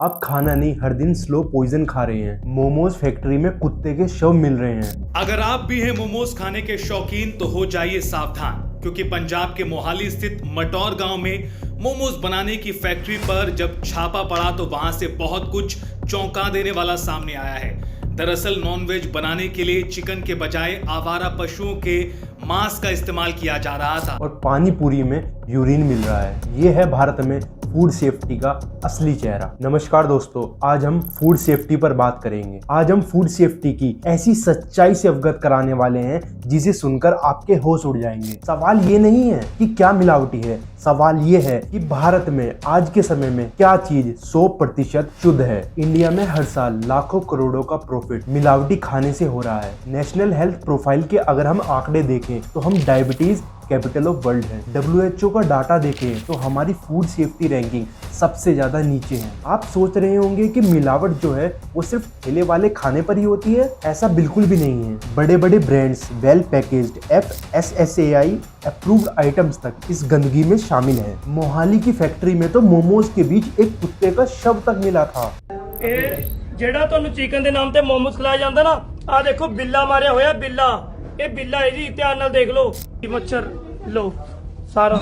आप खाना नहीं हर दिन स्लो पॉइजन खा रहे हैं। मोमोज फैक्ट्री में कुत्ते के शव मिल रहे हैं। अगर आप भी हैं मोमोज खाने के शौकीन तो हो जाइए सावधान, क्योंकि पंजाब के मोहाली स्थित मटौर गांव में मोमोज बनाने की फैक्ट्री पर जब छापा पड़ा तो वहां से बहुत कुछ चौंका देने वाला सामने आया है। दरअसल नॉनवेज बनाने के लिए चिकन के बजाय आवारा पशुओं के मांस का इस्तेमाल किया जा रहा था और पानी पूरी में यूरिन मिल रहा है। ये है भारत में फूड सेफ्टी का असली चेहरा। नमस्कार दोस्तों, आज हम फूड सेफ्टी पर बात करेंगे। आज हम फूड सेफ्टी की ऐसी सच्चाई से अवगत कराने वाले हैं जिसे सुनकर आपके होश उड़ जाएंगे। सवाल ये नहीं है कि क्या मिलावटी है, सवाल ये है कि भारत में आज के समय में क्या चीज 100% शुद्ध है। इंडिया में हर साल लाखों करोड़ों का प्रॉफिट मिलावटी खाने से हो रहा है। नेशनल हेल्थ प्रोफाइल के अगर हम आंकड़े देखें तो हम डायबिटीज कैपिटल ऑफ वर्ल्ड है। WHO का डाटा देखें तो हमारी फूड सेफ्टी रैंकिंग सबसे ज्यादा नीचे है। आप सोच रहे होंगे कि मिलावट जो है वो सिर्फ ठेले वाले खाने पर ही होती है। ऐसा बिल्कुल भी नहीं है। बड़े बड़े brands well packaged FSSAI approved items तक इस गंदगी में शामिल है। मोहाली की फैक्ट्री में तो मोमोज के बीच एक कुत्ते का शव तक मिला था। ਜਿਹੜਾ ਤੁਹਾਨੂੰ ਚਿਕਨ ਦੇ ਨਾਮ ਤੇ ਮੋਮੋਸ ਖਿਲਾਇਆ ਜਾਂਦਾ ਨਾ, ਆ ਦੇਖੋ ਬਿੱਲਾ ਮਾਰਿਆ ਹੋਇਆ ਬਿੱਲਾ। ਇਹ ਬਿੱਲਾ ਹੈ ਜੀ, ਧਿਆਨ ਨਾਲ ਦੇਖ ਲਓ। ਮੱਛਰ ਲੋ ਸਾਰਾ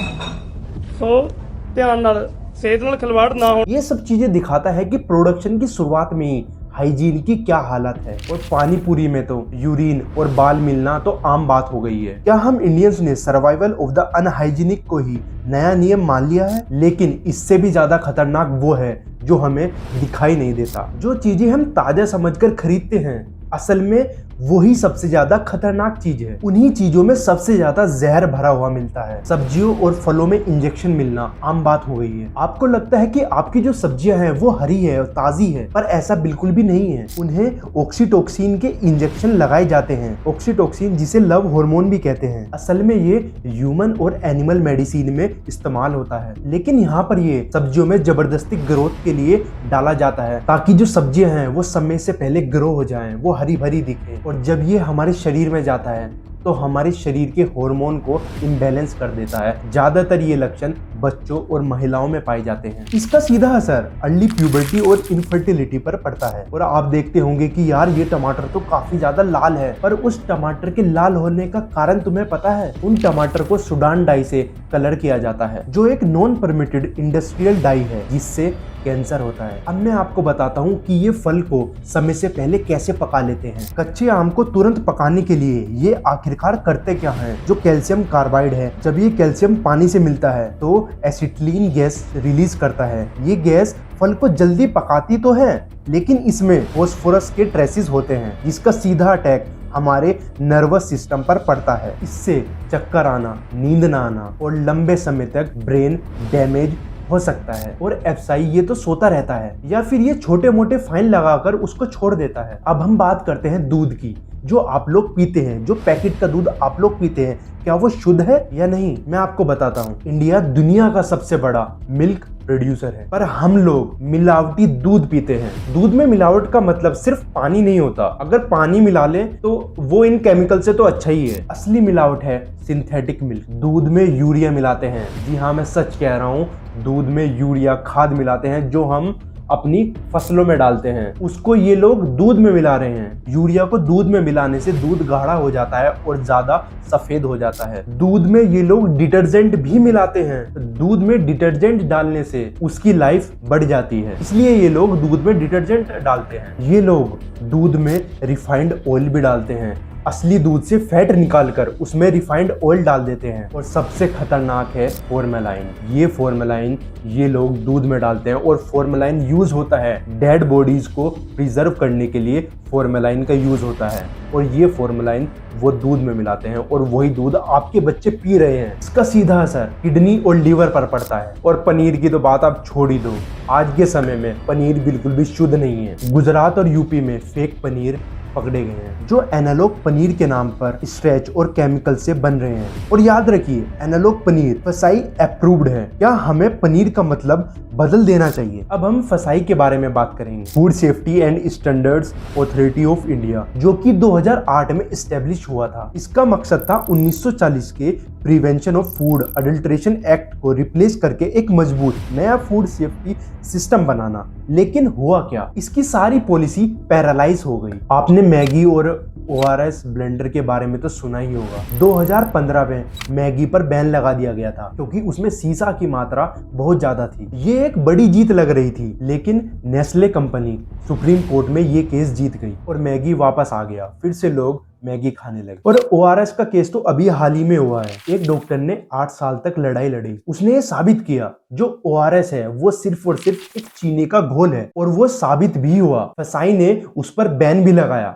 ਸੋ ਧਿਆਨ ਨਾਲ सेहत ਨਾਲ खिलवाड़ ना हो। ये सब चीजें दिखाता है कि प्रोडक्शन की शुरुआत में ही हाइजीन की क्या हालत है। और पानी पूरी में तो यूरिन और बाल मिलना तो आम बात हो गई है। क्या हम इंडियंस ने सर्वाइवल ऑफ द अनहाइजीनिक को ही नया नियम मान लिया है? लेकिन इससे भी ज्यादा खतरनाक वो है जो हमें दिखाई नहीं देता। जो चीजें हम ताजा समझकर खरीदते हैं असल में वही सबसे ज्यादा खतरनाक चीज है। उन्हीं चीजों में सबसे ज्यादा जहर भरा हुआ मिलता है। सब्जियों और फलों में इंजेक्शन मिलना आम बात हो गई है। आपको लगता है कि आपकी जो सब्जियां हैं वो हरी है और ताजी है, पर ऐसा बिल्कुल भी नहीं है। उन्हें ऑक्सीटोक्सिन के इंजेक्शन लगाए जाते हैं। ऑक्सीटोक्सिन जिसे लव हार्मोन भी कहते हैं। असल में ये ह्यूमन और एनिमल मेडिसिन में इस्तेमाल होता है, लेकिन यहाँ पर ये सब्जियों में जबरदस्ती ग्रोथ के लिए डाला जाता है ताकि जो सब्जियां हैं वो समय से पहले ग्रो हो जाएं, वो हरी भरी दिखे। और जब ये हमारे शरीर में जाता है तो हमारे शरीर के हार्मोन को इम्बैलेंस कर देता है। ज्यादातर ये लक्षण बच्चों और महिलाओं में पाए जाते हैं। इसका सीधा असर अर्ली प्यूबर्टी और इनफर्टिलिटी पर पड़ता है। और आप देखते होंगे कि यार ये टमाटर तो काफी ज्यादा लाल है, पर उस टमाटर के लाल होने का कारण तुम्हें पता है? उन टमाटर को सुडान डाई से कलर किया जाता है, जो एक नॉन परमिटेड इंडस्ट्रियल डाई है जिससे कैंसर होता है। अब मैं आपको बताता हूँ कि ये फल को समय से पहले कैसे पका लेते हैं। कच्चे आम को तुरंत पकाने के लिए ये आखिरकार करते क्या हैं? जो कैल्शियम कार्बाइड है, जब ये कैल्शियम पानी से मिलता है तो एसिटिलीन गैस रिलीज करता है। ये गैस फल को जल्दी पकाती तो है, लेकिन इसमें फास्फोरस के ट्रेसेस होते हैं जिसका सीधा अटैक हमारे नर्वस सिस्टम पर पड़ता है। इससे चक्कर आना, नींद ना आना और लंबे समय तक ब्रेन डैमेज हो सकता है। और एफसाई ये तो सोता रहता है या फिर ये छोटे मोटे फाइन लगाकर उसको छोड़ देता है। अब हम बात करते हैं दूध की, जो आप लोग पीते हैं। जो पैकेट का दूध आप लोग पीते हैं, क्या वो शुद्ध है या नहीं? मैं आपको बताता हूँ। इंडिया दुनिया का सबसे बड़ा मिल्क प्रोड्यूसर है, पर हम लोग मिलावटी दूध पीते हैं। दूध में मिलावट का मतलब सिर्फ पानी नहीं होता। अगर पानी मिला ले तो वो इन केमिकल से तो अच्छा ही है। असली मिलावट है सिंथेटिक मिल्क। दूध में यूरिया मिलाते हैं। जी हाँ, मैं सच कह रहा हूँ, दूध में यूरिया खाद मिलाते हैं जो हम अपनी फसलों में डालते हैं, उसको ये लोग दूध में मिला रहे हैं। यूरिया को दूध में मिलाने से दूध गाढ़ा हो जाता है और ज्यादा सफेद हो जाता है। दूध में ये लोग डिटर्जेंट भी मिलाते हैं। दूध में डिटर्जेंट डालने से उसकी लाइफ बढ़ जाती है, इसलिए ये लोग दूध में डिटर्जेंट डालते हैं। ये लोग दूध में रिफाइंड ऑयल भी डालते हैं। असली दूध से फैट निकालकर उसमें रिफाइंड ऑयल डाल देते हैं। और सबसे खतरनाक है फॉर्मेलाइन। ये फॉर्मेलाइन ये लोग दूध में डालते हैं और फॉर्मेलाइन यूज होता है डेड बॉडीज को प्रिजर्व करने के लिए। फॉर्मेलाइन का यूज होता है और ये फॉर्मेलाइन वो दूध में मिलाते हैं और वही दूध आपके बच्चे पी रहे हैं। इसका सीधा असर किडनी और लीवर पर पड़ता है। और पनीर की तो बात आप छोड़ ही दो। आज के समय में पनीर बिल्कुल भी शुद्ध नहीं है। गुजरात और यूपी में फेक पनीर पकड़े गए हैं, जो एनालॉग पनीर के नाम पर स्ट्रेच और केमिकल से बन रहे हैं। और याद रखिए, एनालॉग पनीर फसाई अप्रूव्ड है। क्या हमें पनीर का मतलब बदल देना चाहिए? अब हम फसाई के बारे में बात करेंगे। Food safety and standards authority of India, जो कि 2008 में एस्टेब्लिश हुआ था। इसका मकसद था 1940 के prevention of food adulteration act को रिप्लेस करके एक मजबूत नया फूड सेफ्टी सिस्टम बनाना। लेकिन हुआ क्या, इसकी सारी पॉलिसी पैरालाइज हो गई। आपने मैगी और ORS ब्लेंडर के बारे में तो सुना ही होगा। 2015 में मैगी पर बैन लगा दिया गया था क्योंकि उसमें सीसा की मात्रा बहुत ज्यादा थी। ये एक बड़ी जीत लग रही थी, लेकिन नेस्ले कंपनी सुप्रीम कोर्ट में ये केस जीत गई और मैगी वापस आ गया। फिर से लोग मैगी खाने लगे। और ORS का केस तो अभी हाल ही में हुआ है। एक डॉक्टर ने 8 साल तक लड़ाई लड़ी। उसने ये साबित किया जो ORS है वो सिर्फ और सिर्फ एक चीनी का घोल है, और वो साबित भी हुआ। फसाई ने उस पर बैन भी लगाया।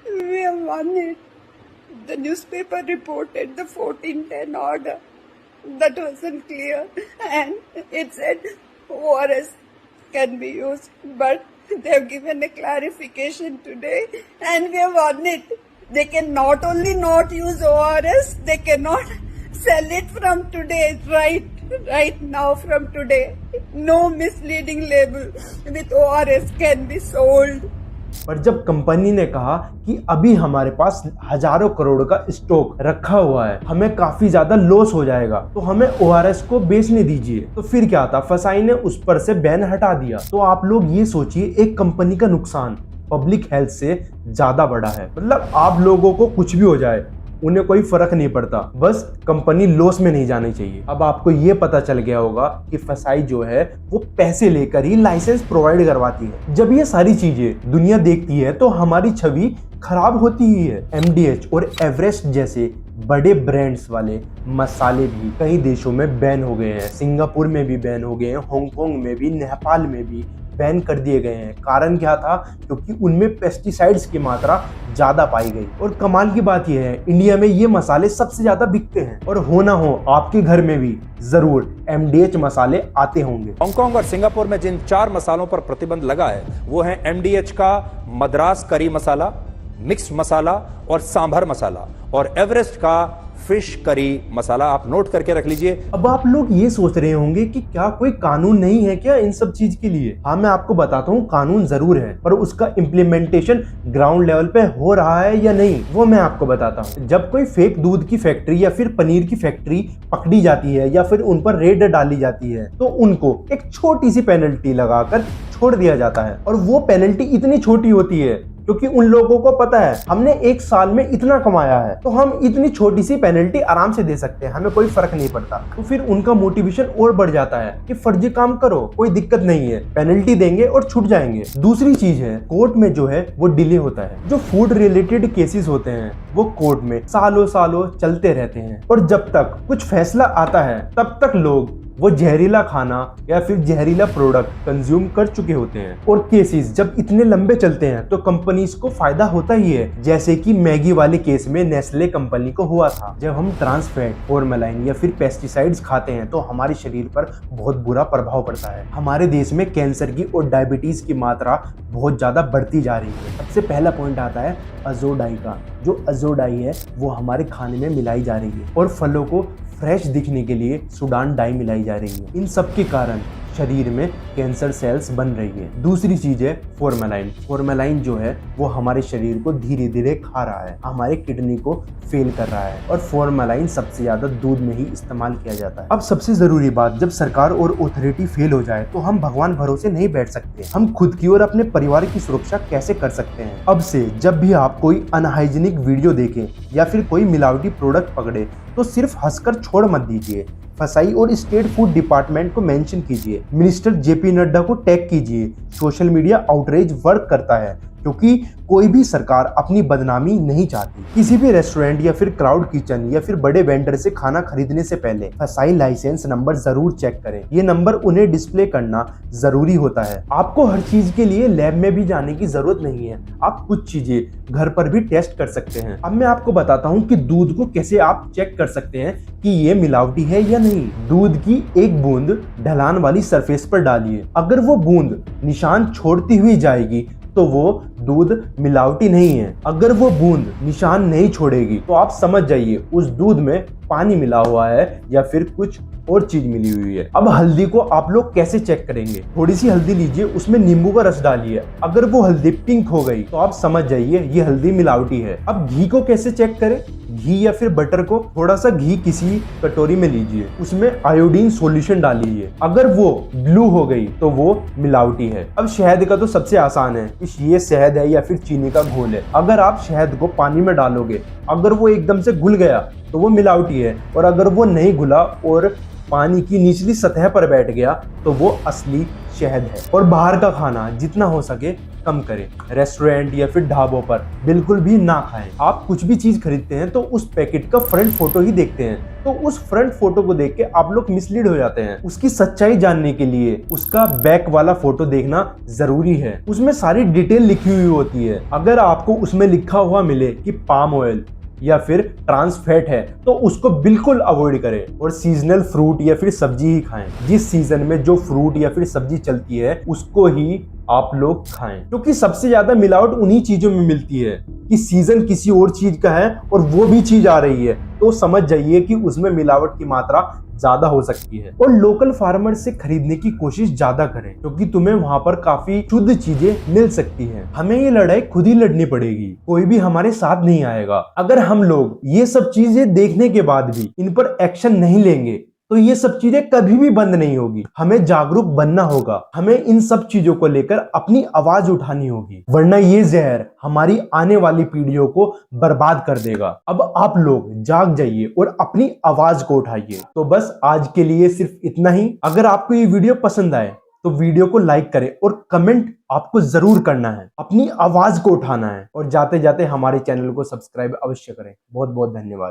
We have won it. The newspaper reported the 1410 order. That wasn't clear. And it said ORS can be used. But they have given a clarification today. And we have won it. They can not only not use ORS, they cannot sell it from today. Right now from today. No misleading label with ORS can be sold. पर जब company ने कहा कि अभी हमारे पास हजारों करोड़ का stock रखा हुआ है, हमें काफी ज्यादा लॉस हो जाएगा, तो हमें ORS को बेचने दीजिए, तो फिर क्या था, फसाई ने उस पर से बैन हटा दिया। तो आप लोग ये सोचिए, एक कंपनी का नुकसान पब्लिक हेल्थ से ज्यादा बड़ा है। मतलब आप लोगों को कुछ भी हो जाए, उन्हें कोई फर्क नहीं पड़ता, बस कंपनी लॉस में नहीं जानी चाहिए। अब आपको ये पता चल गया होगा कि फसाई जो है वो पैसे लेकर ही लाइसेंस प्रोवाइड करवाती है। जब ये सारी चीजें दुनिया देखती है तो हमारी छवि खराब होती ही है। MDH और एवरेस्ट जैसे बड़े ब्रांड्स वाले मसाले भी कई देशों में बैन हो गए हैं। सिंगापुर में भी बैन हो गए हैं, हांगकांग में भी, नेपाल में भी बैन कर दिए गए हैं। कारण क्या था, क्योंकि उनमें पेस्टिसाइड्स की मात्रा ज्यादा पाई गई। और कमाल की बात यह है, इंडिया में ये मसाले सबसे ज्यादा बिकते हैं। और हो ना हो आपके घर में भी जरूर MDH मसाले आते होंगे। हांगकांग और सिंगापुर में जिन 4 मसालों पर प्रतिबंध लगा है वो है MDH का मद्रास करी मसाला, मिक्स मसाला और सांभर मसाला, और एवरेस्ट का फिश करी मसाला। आप नोट करके रख लीजिए। अब आप लोग ये सोच रहे होंगे कि क्या कोई कानून नहीं है क्या इन सब चीज के लिए। हाँ, मैं आपको बताता हूँ, कानून जरूर है, पर उसका इम्प्लीमेंटेशन ग्राउंड लेवल पे हो रहा है या नहीं, वो मैं आपको बताता हूँ। जब कोई फेक दूध की फैक्ट्री या फिर पनीर की फैक्ट्री पकड़ी जाती है या फिर उन पर रेड डाली जाती है, तो उनको एक छोटी सी पेनल्टी लगाकर छोड़ दिया जाता है। और वो पेनल्टी इतनी छोटी होती है क्योंकि उन लोगों को पता है हमने 1 साल में इतना कमाया है, तो हम इतनी छोटी सी पेनल्टी आराम से दे सकते हैं, हमें कोई फर्क नहीं पड़ता। तो फिर उनका मोटिवेशन और बढ़ जाता है कि फर्जी काम करो, कोई दिक्कत नहीं है, पेनल्टी देंगे और छूट जाएंगे। दूसरी चीज है, कोर्ट में जो है वो डिले होता है। जो फूड रिलेटेड केसेस होते हैं वो कोर्ट में सालों सालों चलते रहते हैं, और जब तक कुछ फैसला आता है तब तक लोग वो जहरीला खाना या फिर जहरीला प्रोडक्ट कंज्यूम कर चुके होते हैं। और केसेस जब इतने लंबे चलते हैं तो कंपनीज को फायदा होता ही है, जैसे कि मैगी वाले केस में नेस्ले कंपनी को हुआ था। जब हम ट्रांस फैट, फॉर्मेलाइन या फिर पेस्टिसाइड्स खाते हैं तो हमारे शरीर पर बहुत बुरा प्रभाव पड़ता है। हमारे देश में कैंसर की और डायबिटीज की मात्रा बहुत ज्यादा बढ़ती जा रही है। सबसे पहला पॉइंट आता है अजोडाई का। जो अजोडाई है वो हमारे खाने में मिलाई जा रही है, और फलों को फ्रेश दिखने के लिए सुडान डाई मिलाई जा रही है। इन सब के कारण शरीर में कैंसर सेल्स बन रही है। दूसरी चीज है फॉर्मेलाइन। फॉर्मेलाइन जो है वो हमारे शरीर को धीरे धीरे खा रहा है, हमारे किडनी को फेल कर रहा है, और फॉर्मेलाइन सबसे ज्यादा दूध में ही इस्तेमाल किया जाता है। अब सबसे जरूरी बात, जब सरकार और अथॉरिटी फेल हो जाए तो हम भगवान भरोसे नहीं बैठ सकते। हम खुद की और अपने परिवार की सुरक्षा कैसे कर सकते हैं? अब से जब भी आप कोई अनहाइजीनिक वीडियो देखें या फिर कोई मिलावटी प्रोडक्ट पकड़े तो सिर्फ हंसकर छोड़ मत दीजिए। फसाई और स्टेट फूड डिपार्टमेंट को मेंशन कीजिए, मिनिस्टर JP नड्डा को टैग कीजिए। सोशल मीडिया आउटरीच वर्क करता है क्योंकि कोई भी सरकार अपनी बदनामी नहीं चाहती। किसी भी रेस्टोरेंट या फिर क्राउड किचन या फिर बड़े वेंडर से खाना खरीदने से पहले फसाई लाइसेंस नंबर जरूर चेक करें। ये नंबर उन्हें डिस्प्ले करना जरूरी होता है। आपको हर चीज के लिए लैब में भी जाने की जरूरत नहीं है, आप कुछ चीजें घर पर भी टेस्ट कर सकते हैं। अब मैं आपको बताता हूँ कि दूध को कैसे आप चेक कर सकते हैं कि ये मिलावटी है या नहीं। दूध की एक बूंद ढलान वाली सरफेस पर डालिए। अगर वो बूंद निशान छोड़ती हुई जाएगी तो वो दूध मिलावटी नहीं है। अगर वो बूंद निशान नहीं छोड़ेगी तो आप समझ जाइए उस दूध में पानी मिला हुआ है या फिर कुछ और चीज मिली हुई है। अब हल्दी को आप लोग कैसे चेक करेंगे? थोड़ी सी हल्दी लीजिए, उसमें नींबू का रस डालिए। अगर वो हल्दी पिंक हो गई तो आप समझ जाइए ये हल्दी मिलावटी है। अब घी को कैसे चेक करें? घी या फिर बटर को थोड़ा सा घी किसी कटोरी में लीजिए, उसमें आयोडीन सॉल्यूशन डालिए। अगर वो ब्लू हो गई तो वो मिलावटी है। अब शहद का तो सबसे आसान है, ये शहद है या फिर चीनी का घोल है। अगर आप शहद को पानी में डालोगे, अगर वो एकदम से घुल गया तो वो मिलावटी है, और अगर वो नहीं घुला और पानी की निचली सतह पर बैठ गया तो वो असली शहद है। और बाहर का खाना जितना हो सके कम करें। रेस्टोरेंट या फिर ढाबों पर बिल्कुल भी ना खाएं। आप कुछ भी चीज खरीदते हैं तो उस पैकेट का फ्रंट फोटो ही देखते हैं, तो उस फ्रंट फोटो को देख के आप लोग मिसलीड हो जाते हैं। उसकी सच्चाई जानने के लिए उसका बैक वाला फोटो देखना जरूरी है। उसमें सारी डिटेल लिखी हुई होती है। अगर आपको उसमें लिखा हुआ मिले कि पाम ऑयल या फिर ट्रांस फैट है तो उसको बिल्कुल अवॉइड करें। और सीजनल फ्रूट या फिर सब्जी ही खाएं। जिस सीजन में जो फ्रूट या फिर सब्जी चलती है उसको ही आप लोग खाएं, क्योंकि सबसे ज्यादा मिलावट उन्हीं चीजों में मिलती है कि सीजन किसी और चीज का है और वो भी चीज आ रही है, तो समझ जाइए कि उसमें मिलावट की मात्रा ज्यादा हो सकती है। और लोकल फार्मर से खरीदने की कोशिश ज्यादा करें, क्योंकि तुम्हें वहां पर काफी शुद्ध चीजें मिल सकती हैं। हमें ये लड़ाई खुद ही लड़नी पड़ेगी, कोई भी हमारे साथ नहीं आएगा। अगर हम लोग ये सब चीजें देखने के बाद भी इन पर एक्शन नहीं लेंगे तो ये सब चीजें कभी भी बंद नहीं होगी। हमें जागरूक बनना होगा, हमें इन सब चीजों को लेकर अपनी आवाज उठानी होगी, वरना ये जहर हमारी आने वाली पीढ़ियों को बर्बाद कर देगा। अब आप लोग जाग जाइए और अपनी आवाज को उठाइए। तो बस आज के लिए सिर्फ इतना ही। अगर आपको ये वीडियो पसंद आए तो वीडियो को लाइक करें और कमेंट आपको जरूर करना है, अपनी आवाज को उठाना है, और जाते जाते हमारे चैनल को सब्सक्राइब अवश्य करें। बहुत बहुत धन्यवाद।